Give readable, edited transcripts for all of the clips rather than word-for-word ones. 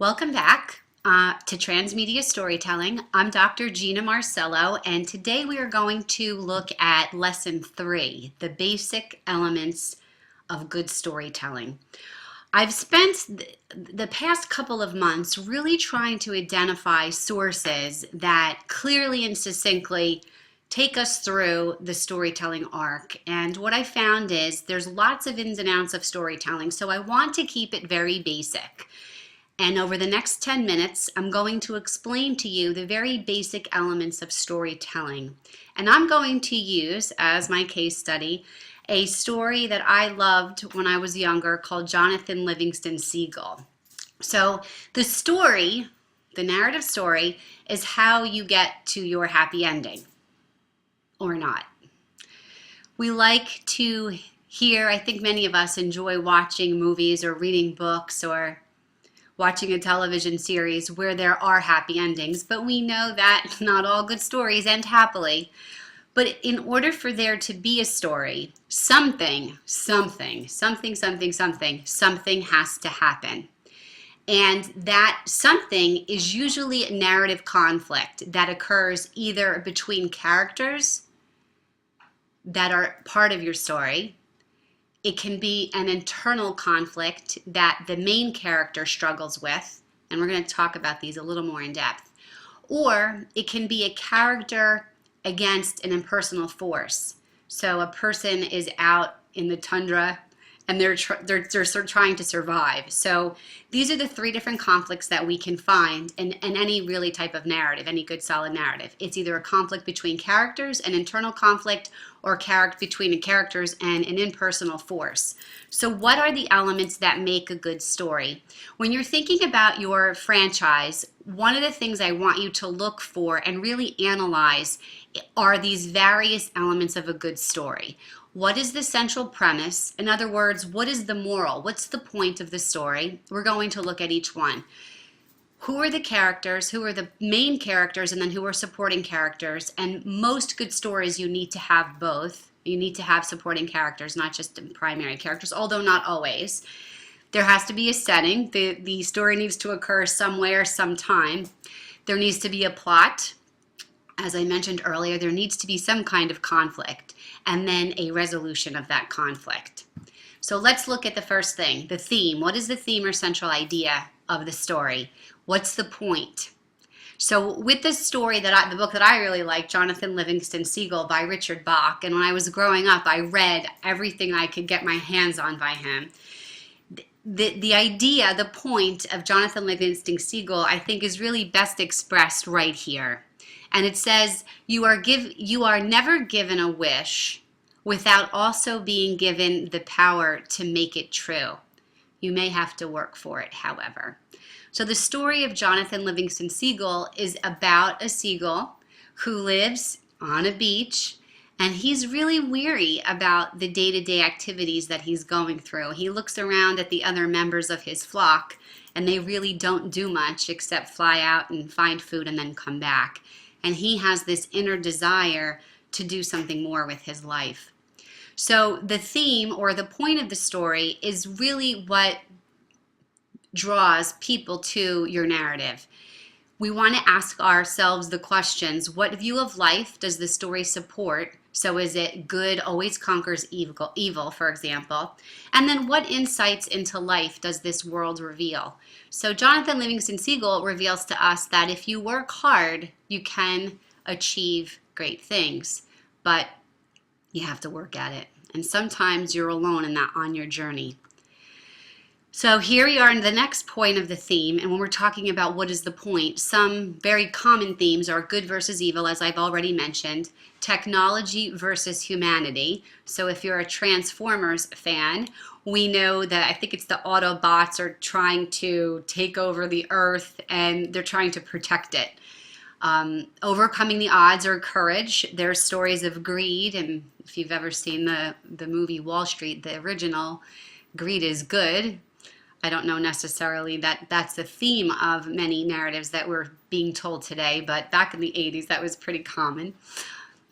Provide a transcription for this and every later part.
Welcome back to Transmedia Storytelling. I'm Dr. Gina Marcello, and today we are going to look at Lesson 3, the basic elements of good storytelling. I've spent the past couple of months really trying to identify sources that clearly and succinctly take us through the storytelling arc. And what I found is there's lots of ins and outs of storytelling, so I want to keep it very basic. And over the next 10 minutes, I'm going to explain to you the very basic elements of storytelling. And I'm going to use, as my case study, a story that I loved when I was younger called Jonathan Livingston Seagull. So the story, the narrative story, is how you get to your happy ending, or not. We like to hear, I think many of us enjoy watching movies or reading books or watching a television series where there are happy endings, but we know that not all good stories end happily. But in order for there to be a story, something has to happen. And that something is usually a narrative conflict that occurs either between characters that are part of your story. It can be an internal conflict that the main character struggles with, and we're going to talk about these a little more in depth. Or it can be a character against an impersonal force. So a person is out in the tundra and they're sort of trying to survive. So these are the three different conflicts that we can find in any really type of narrative, any good solid narrative. It's either a conflict between characters, an internal conflict, or between the characters and an impersonal force. So what are the elements that make a good story? When you're thinking about your franchise, one of the things I want you to look for and really analyze are these various elements of a good story. What is the central premise? In other words, what is the moral? What's the point of the story? We're going to look at each one. Who are the characters? Who are the main characters? And then who are supporting characters? And most good stories, you need to have both. You need to have supporting characters, not just primary characters, although not always. There has to be a setting. The story needs to occur somewhere, sometime. There needs to be a plot. As I mentioned earlier, there needs to be some kind of conflict and then a resolution of that conflict. So let's look at the first thing, the theme. What is the theme or central idea of the story? What's the point? So with this story, the book that I really like, Jonathan Livingston Seagull by Richard Bach, and when I was growing up, I read everything I could get my hands on by him. The idea, the point of Jonathan Livingston Seagull, I think is really best expressed right here. And it says, you are never given a wish without also being given the power to make it true. You may have to work for it, however. So the story of Jonathan Livingston Seagull is about a seagull who lives on a beach, and he's really weary about the day-to-day activities that he's going through. He looks around at the other members of his flock, and they really don't do much except fly out and find food and then come back. And he has this inner desire to do something more with his life. So the theme or the point of the story is really what draws people to your narrative. We want to ask ourselves the questions, what view of life does the story support? So is it good always conquers evil, for example? And then what insights into life does this world reveal? So Jonathan Livingston Seagull reveals to us that if you work hard, you can achieve great things, but you have to work at it. And sometimes you're alone in that on your journey. So here we are in the next point of the theme, and when we're talking about what is the point, some very common themes are good versus evil, as I've already mentioned, technology versus humanity. So if you're a Transformers fan, we know that I think it's the Autobots are trying to take over the Earth and they're trying to protect it. Overcoming the odds or courage. There are stories of greed, and if you've ever seen the movie Wall Street, the original, greed is good. I don't know necessarily that that's the theme of many narratives that we're being told today, but back in the 80s, that was pretty common.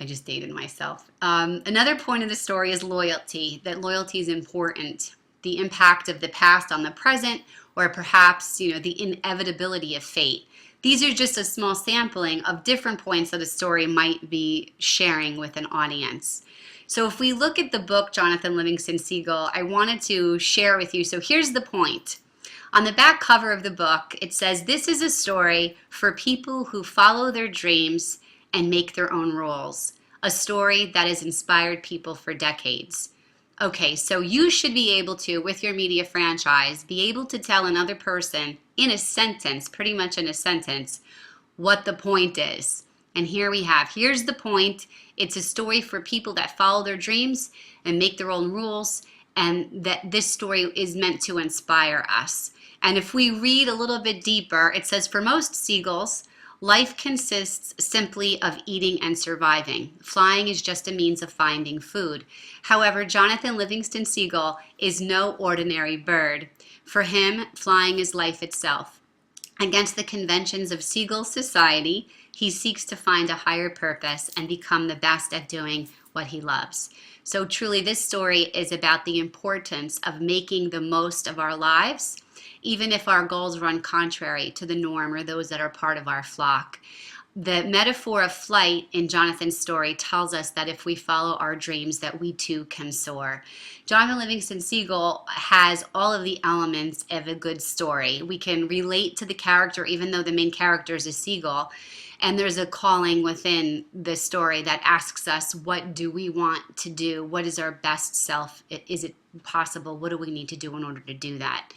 I just dated myself. Another point of the story is loyalty, that loyalty is important. The impact of the past on the present or perhaps, the inevitability of fate. These are just a small sampling of different points that a story might be sharing with an audience. So if we look at the book, Jonathan Livingston Seagull, I wanted to share with you. So here's the point. On the back cover of the book, it says, "This is a story for people who follow their dreams and make their own rules. A story that has inspired people for decades." Okay, so you should be able to, with your media franchise, be able to tell another person in a sentence, pretty much in a sentence, what the point is. And here's the point. It's a story for people that follow their dreams and make their own rules, and that this story is meant to inspire us. And if we read a little bit deeper, it says, "For most seagulls, life consists simply of eating and surviving. Flying is just a means of finding food. However, Jonathan Livingston Seagull is no ordinary bird. For him, flying is life itself. Against the conventions of seagull society, he seeks to find a higher purpose and become the best at doing what he loves." So truly, this story is about the importance of making the most of our lives, even if our goals run contrary to the norm or those that are part of our flock. The metaphor of flight in Jonathan's story tells us that if we follow our dreams, that we too can soar. Jonathan Livingston Seagull has all of the elements of a good story. We can relate to the character, even though the main character is a seagull. And there's a calling within the story that asks us, what do we want to do? What is our best self? Is it possible? What do we need to do in order to do that?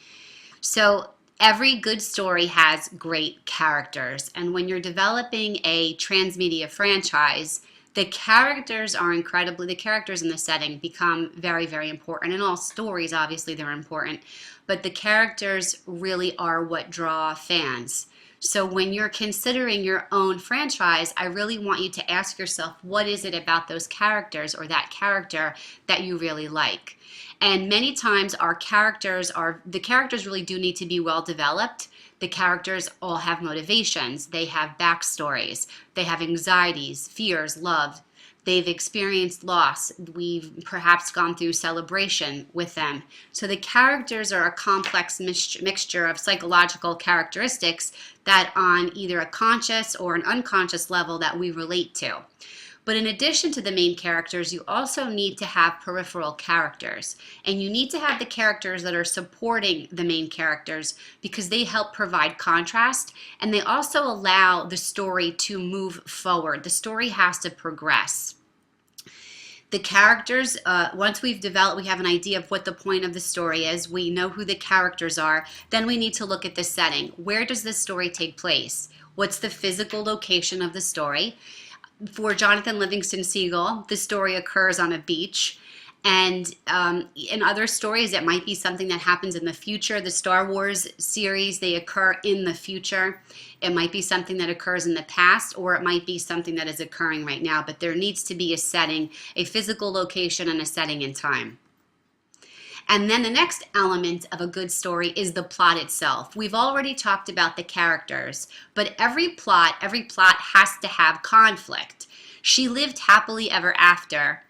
So every good story has great characters. And when you're developing a transmedia franchise, the characters in the setting become very, very important. In all stories, obviously, they're important. But the characters really are what draw fans. So when you're considering your own franchise, I really want you to ask yourself, what is it about those characters or that character that you really like? And many times the characters really do need to be well developed. The characters all have motivations. They have backstories. They have anxieties, fears, love. They've experienced loss. We've perhaps gone through celebration with them. So the characters are a complex mixture of psychological characteristics that on either a conscious or an unconscious level that we relate to. But in addition to the main characters, you also need to have peripheral characters. And you need to have the characters that are supporting the main characters because they help provide contrast and they also allow the story to move forward. The story has to progress. The characters, once we have an idea of what the point of the story is, we know who the characters are, then we need to look at the setting. Where does this story take place? What's the physical location of the story? For Jonathan Livingston Seagull, the story occurs on a beach. And in other stories, it might be something that happens in the future. The Star Wars series, they occur in the future. It might be something that occurs in the past, or it might be something that is occurring right now. But there needs to be a setting, a physical location, and a setting in time. And then the next element of a good story is the plot itself. We've already talked about the characters, but every plot has to have conflict. She lived happily ever after.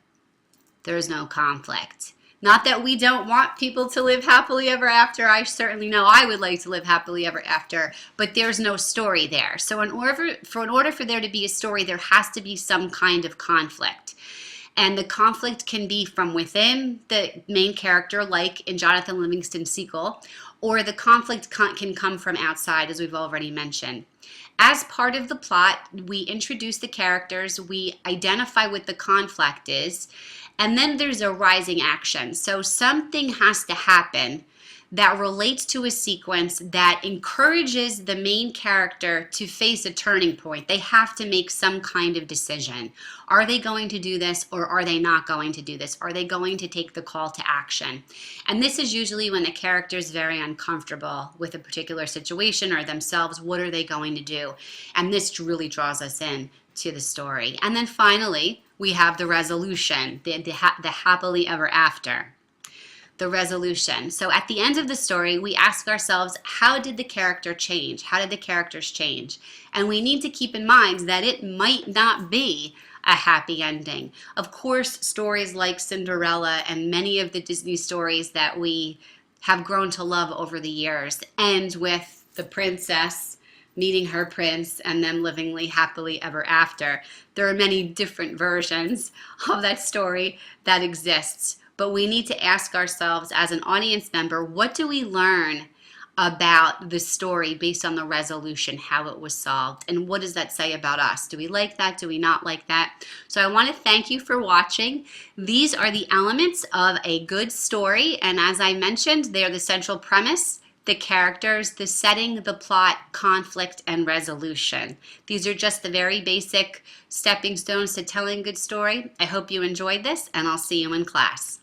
There's no conflict. Not that we don't want people to live happily ever after. I certainly know I would like to live happily ever after, but there's no story there. So in order for there to be a story, there has to be some kind of conflict. And the conflict can be from within the main character, like in Jonathan Livingston Seagull, or the conflict can come from outside, as we've already mentioned. As part of the plot, we introduce the characters, we identify what the conflict is, and then there's a rising action. So something has to happen that relates to a sequence that encourages the main character to face a turning point. They have to make some kind of decision. Are they going to do this or are they not going to do this? Are they going to take the call to action? And this is usually when the character is very uncomfortable with a particular situation or themselves. What are they going to do? And this really draws us in to the story. And then finally, we have the resolution, the happily ever after. The resolution. So at the end of the story, we ask ourselves, how did the character change? How did the characters change? And we need to keep in mind that it might not be a happy ending. Of course, stories like Cinderella and many of the Disney stories that we have grown to love over the years, and with the princess meeting her prince and them living happily ever after. There are many different versions of that story that exists, but we need to ask ourselves as an audience member, what do we learn about the story based on the resolution, how it was solved, and what does that say about us? Do we like that? Do we not like that? So I want to thank you for watching. These are the elements of a good story, and as I mentioned, they are the central premise, the characters, the setting, the plot, conflict, and resolution. These are just the very basic stepping stones to telling a good story. I hope you enjoyed this, and I'll see you in class.